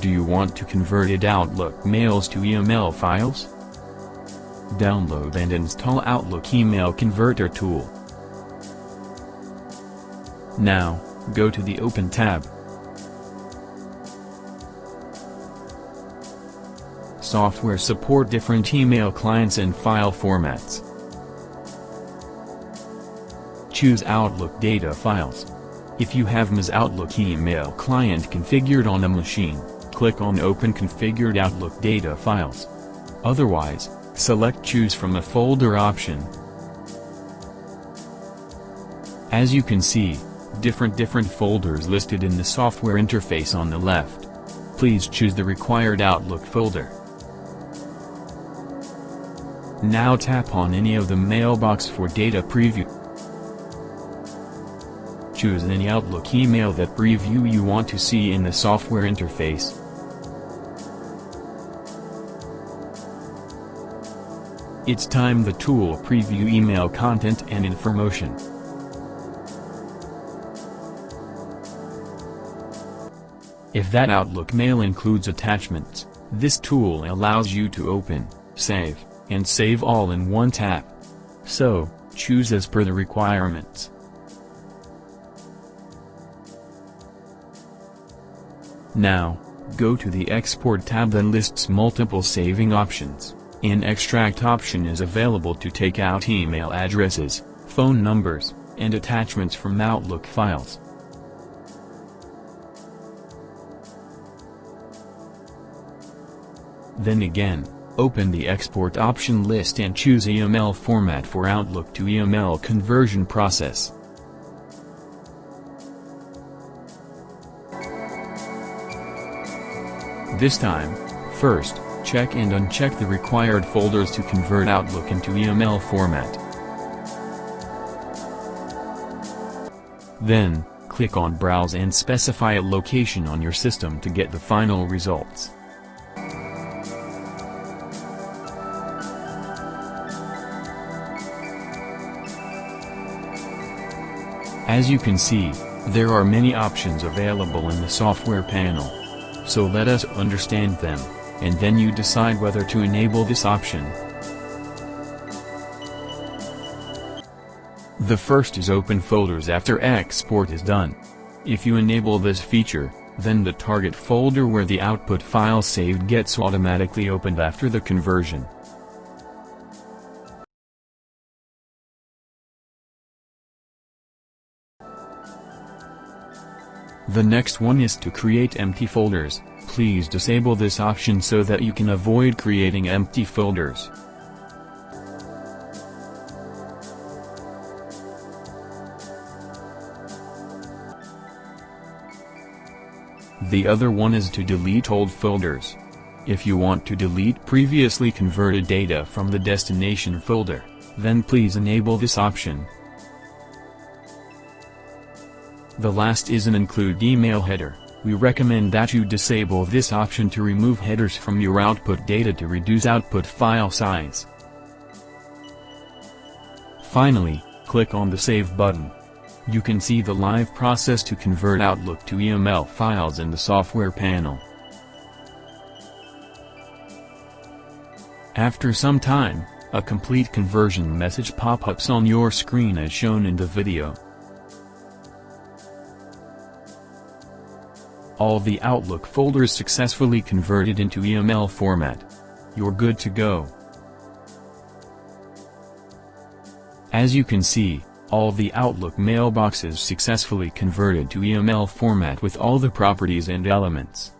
Do you want to convert Outlook mails to EML files? Download and install Outlook Email Converter tool. Now, go to the Open tab. Software support different email clients and file formats. Choose Outlook data files. If you have MS Outlook email client configured on a machine, click on Open Configured Outlook data files. Otherwise, select Choose from a folder option. As you can see, different folders listed in the software interface on the left. Please choose the required Outlook folder. Now tap on any of the mailbox for data preview. Choose any Outlook email that preview you want to see in the software interface. It's time the tool preview email content and information. If that Outlook mail includes attachments, this tool allows you to open, save, and save all in one tap. So, choose as per the requirements. Now, go to the Export tab that lists multiple saving options. An extract option is available to take out email addresses, phone numbers, and attachments from Outlook files. Then again, open the Export option list and choose EML format for Outlook to EML conversion process. This time, first, check and uncheck the required folders to convert Outlook into EML format. Then, click on Browse and specify a location on your system to get the final results. As you can see, there are many options available in the software panel. So let us understand them, and then you decide whether to enable this option. The first is open folders after export is done. If you enable this feature, then the target folder where the output file saved gets automatically opened after the conversion. The next one is to create empty folders. Please disable this option so that you can avoid creating empty folders. The other one is to delete old folders. If you want to delete previously converted data from the destination folder, then please enable this option. The last is an include email header. We recommend that you disable this option to remove headers from your output data to reduce output file size. Finally, click on the Save button. You can see the live process to convert Outlook to EML files in the software panel. After some time, a complete conversion message pop-ups on your screen as shown in the video. All the Outlook folders successfully converted into EML format. You're good to go. As you can see, all the Outlook mailboxes successfully converted to EML format with all the properties and elements.